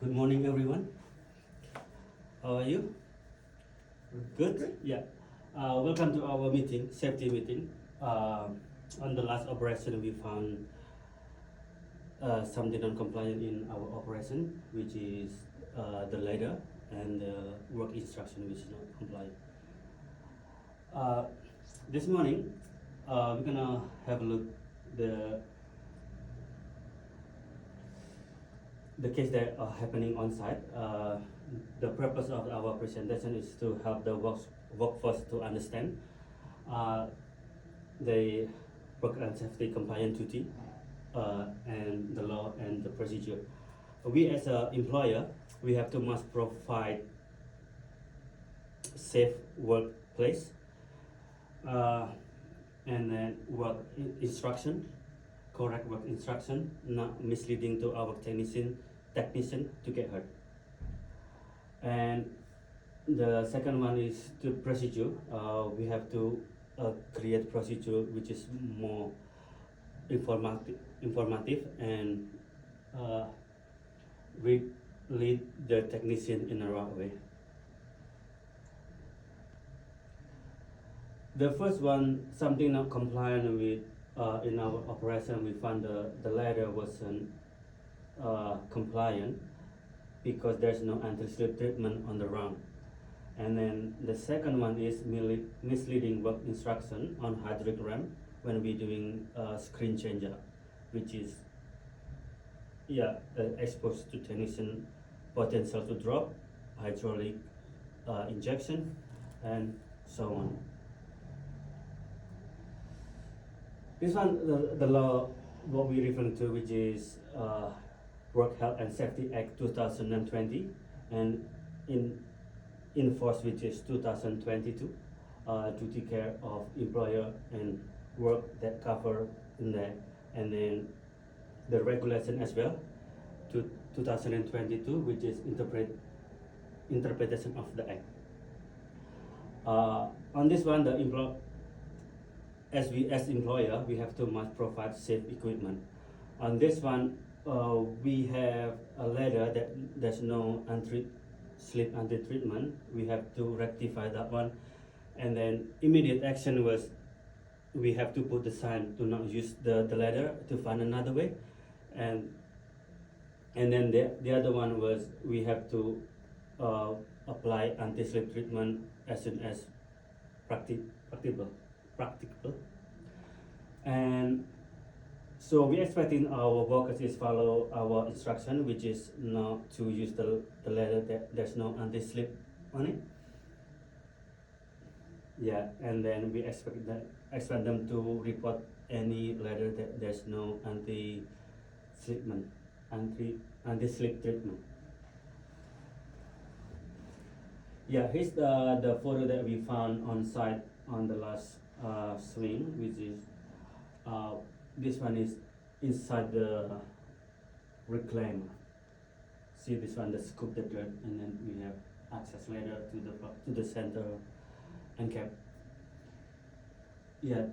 Good morning, everyone. How are you? Good? Yeah. Welcome to our meeting, safety meeting. On the last operation, we found something non-compliant in our operation, which is the ladder and the work instruction, which is not compliant. Uh, this morning, we're gonna have a look the case that are happening on site. The purpose of our presentation is to help the workforce to understand the work and safety compliant duty and the law and the procedure. We as an employer, we have to must provide safe workplace and then work instruction, correct work instruction, not misleading to our technician to get hurt. And the second one is the procedure. We have to create procedure which is more informative and we lead the technician in a right way. The first one, something not compliant with in our operation, we found the ladder wasn't compliant because there's no anti-slip treatment on the run. And then the second one is misleading work instruction on hydraulic ramp when we're doing screen changer, which is exposed to technician potential to drop, hydraulic injection, and so on. This one, the law, what we refer to, which is Work Health and Safety Act 2020, and in force, which is 2022, duty care of employer and work that cover in there, and then the regulation as well, to 2022, which is interpretation of the act. On this one, as employer, we have to must provide safe equipment. On this one, we have a ladder that there's no slip anti-treatment. We have to rectify that one, and then immediate action was we have to put the sign to not use the ladder, to find another way, and then the other one was we have to apply anti-slip treatment as soon as practicable. And so we expecting our workers is follow our instruction, which is not to use the ladder that there's no anti-slip on it. Yeah, and then we expect them to report any ladder that there's no anti-slip treatment. Yeah, here's the photo that we found on site on the last swing, which is this one is inside the reclaimer. See this one, the scoop the dirt, and then we have access ladder to the center and cap. Yeah,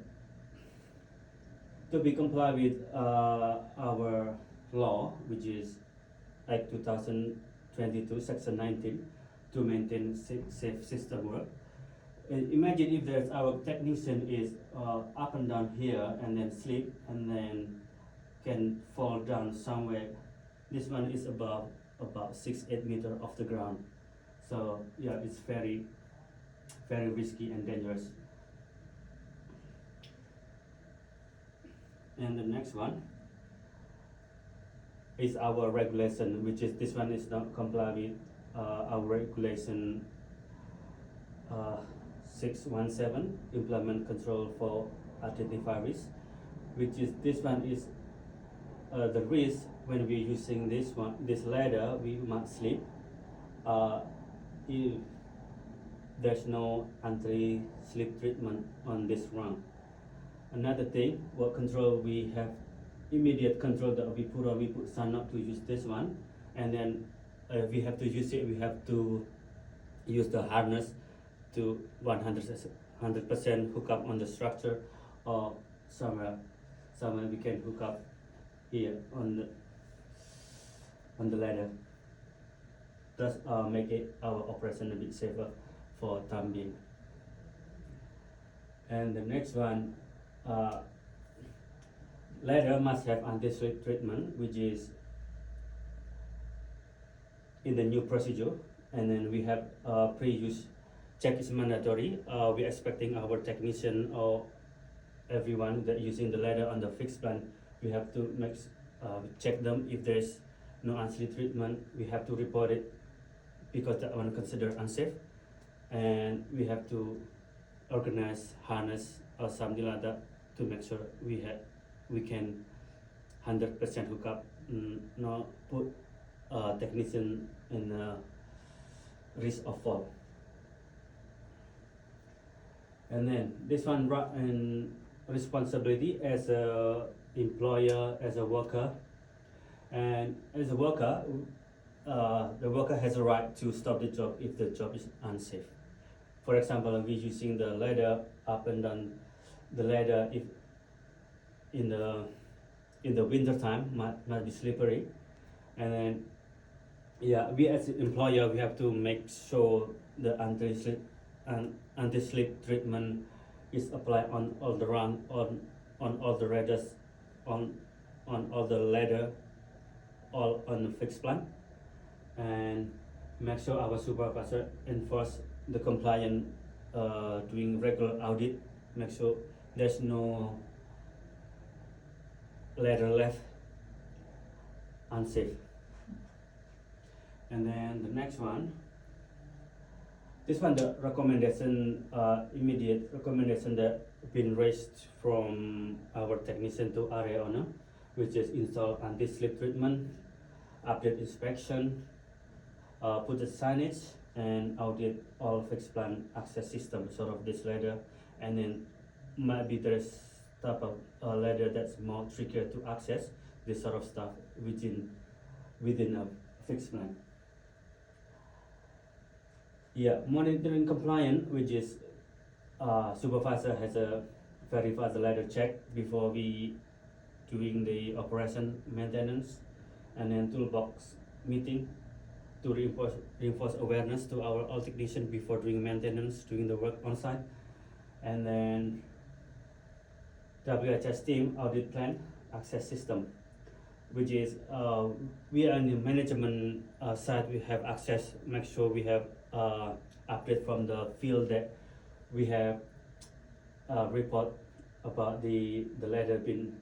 to be comply with our law, which is Act 2022, Section 19, to maintain safe system work. Imagine if there's our technician is up and down here and then slip and then can fall down somewhere. This one is about 6-8 meters off the ground. So yeah, it's very risky and dangerous. And the next one is our regulation, which is this one is not comply with our regulation 617, implement control for identify risk, which is this one is the risk when we're using this ladder, we might slip if there's no anti-slip treatment on this run. Another thing, what control we have immediate control that we put sign not to use this one, and then if we have to use it, we have to use the harness to 100% hook up on the structure, or somewhere we can hook up here on the ladder. thus make it our operation a bit safer for time being. And the next one, ladder must have anti-slip treatment, which is in the new procedure. And then we have pre-use check is mandatory. We're expecting our technician or everyone that using the ladder on the fixed plan, we have to check them. If there's no unslip treatment, we have to report it because that one considered unsafe, and we have to organize harness or something like that to make sure we can 100% hook up, not put technician in risk of fall. And then this one in responsibility as a employer, as a worker, and as a worker, the worker has a right to stop the job if the job is unsafe. For example, we're using the ladder up and down the ladder. If in the winter time might be slippery, and then we as an employer, we have to make sure the anti-slip treatment is applied on all the run on all the ladders, on all the ladder, all on the fixed plan, and make sure our supervisor enforce the compliance, doing regular audit, make sure there's no ladder left unsafe. And then the next one, this one, the recommendation, immediate recommendation that been raised from our technician to area owner, which is install anti-slip treatment, update inspection, put the signage, and audit all fixed plan access system sort of this ladder. And then maybe there's type of ladder that's more trickier to access, this sort of stuff within a fixed plan. Monitoring compliance, which is supervisor has a verify the ladder check before we doing the operation maintenance, and then toolbox meeting to reinforce awareness to all technicians before doing maintenance, doing the work on site. And then WHS team audit plan access system, which is we are in the management side, we have access, make sure we have update from the field that we have report about the ladder being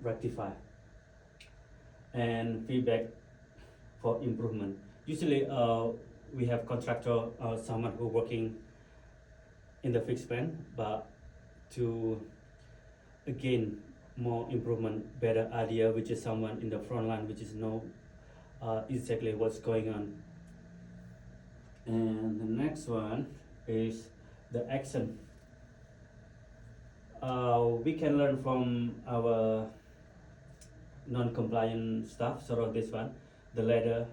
rectified, and feedback for improvement. Usually we have contractor someone who working in the fixed plan, but to again more improvement, better idea, which is someone in the front line which is know exactly what's going on. And the next one is the action. We can learn from our non-compliant stuff. Sort of this one, the ladder.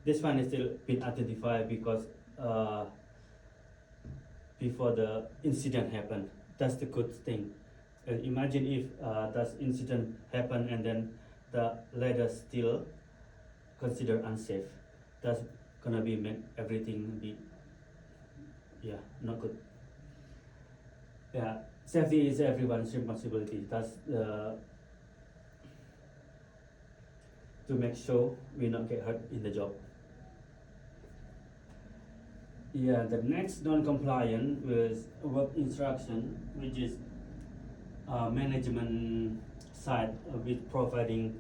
This one is still been identified because before the incident happened. That's the good thing. And imagine if that incident happened and then the ladder still considered unsafe. That's gonna be make everything be not good. Safety is everyone's responsibility. That's to make sure we not get hurt in the job. The next non-compliant with work instruction, which is management side with providing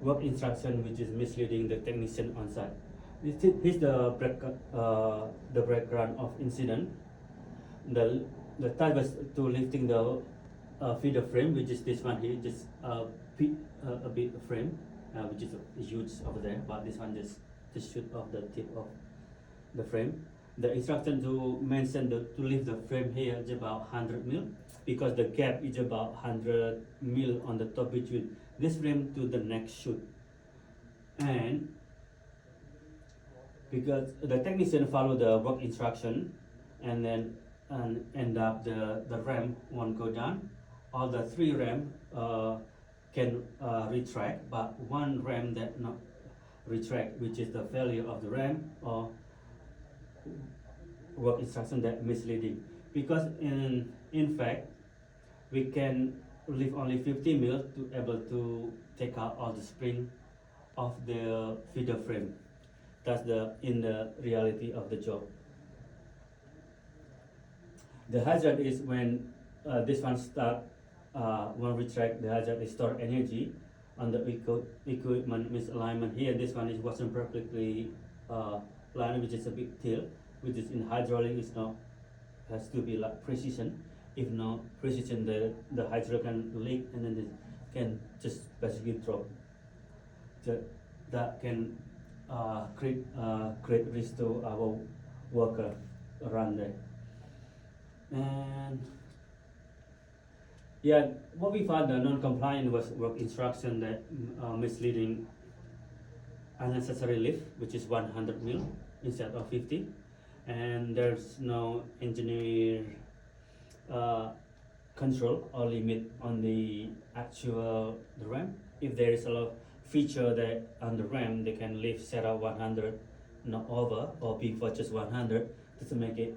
work instruction which is misleading the technician on site. This is the background of incident. The type was to lifting the feeder frame, which is this one here, just a bit frame, which is huge over there, but this one just shoot off the tip of the frame. The instruction to mention to lift the frame here is about 100 mil, because the gap is about 100 mil on the top between this frame to the next shoot. And because the technician follow the work instruction and then end up the ram won't go down. All the 3 ram can retract, but one ram that not retract, which is the failure of the RAM or work instruction that misleading. Because in fact, we can leave only 50 mil to able to take out all the spring of the feeder frame. That's in the reality of the job. The hazard is when this one start, one retract, the hazard is stored energy on the equipment misalignment. Here, this one wasn't perfectly lined, which is a big deal. Which is in hydraulic is not, has to be like precision. If not precision, the hydraulic can leak and then it can just basically drop. That can create risk to our worker around there. And yeah, what we found, the non-compliant was work instruction that misleading unnecessary lift, which is 100 mil instead of 50, and there's no engineer control or limit on the actual RAM. If there is a lot of feature that on the RAM they can lift set up 100, not over, or before just 100, to make it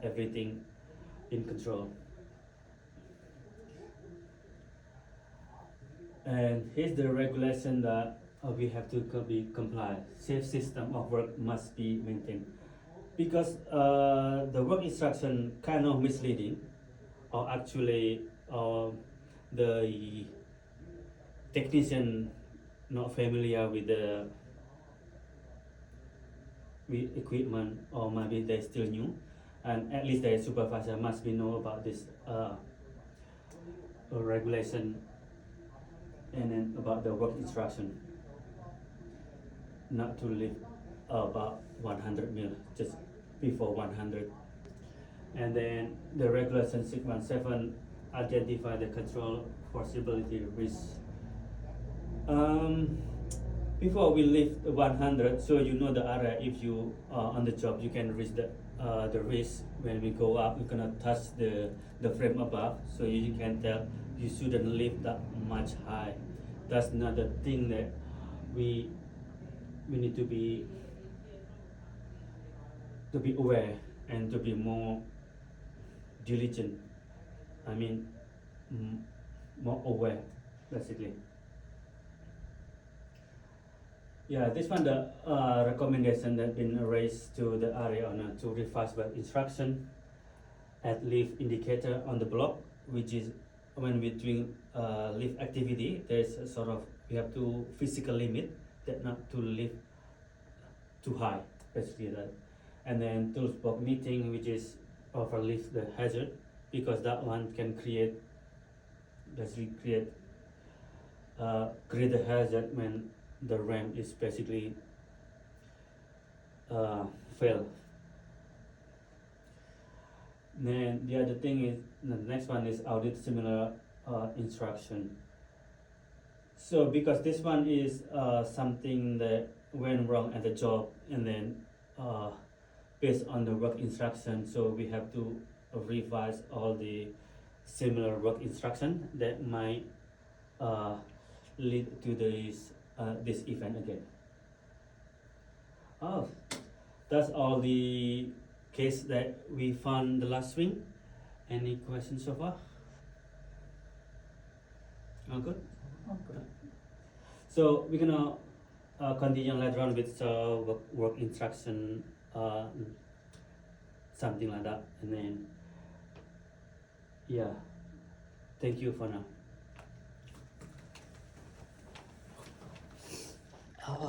everything in control. And here's the regulation that we have to be compliant. Safe system of work must be maintained. Because the work instruction kind of misleading, or actually the technician not familiar with the equipment, or maybe they're still new, and at least their supervisor must be know about this regulation and then about the work instruction, not to live about 100 mil, just before 100. And then the regulation 617 identify the control foreseeability risk. Before we lift 100, so you know the area. If you are on the job, you can reach the risk. When we go up, you cannot touch the frame above, so you can tell you shouldn't lift that much high. That's another thing that we need to be aware and to be more diligent. I mean, more aware, basically. Yeah, this one, the recommendation that been raised to the area owner to revise work instruction, add lift indicator on the block, which is when we're doing lift activity, there's a sort of, we have to physical limit that not to lift too high, basically that. And then tools box meeting, which is overlift the hazard, because that one can create, basically create the hazard when the RAM is basically fail. Then the other thing is, the next one is audit similar instruction. So because this one is something that went wrong at the job, and then based on the work instruction, so we have to revise all the similar work instruction that might lead to this event again. Oh, that's all the case that we found the last swing. Any questions so far? All good? Okay. So we're gonna continue later on with work instruction, something like that, and then yeah, thank you for now.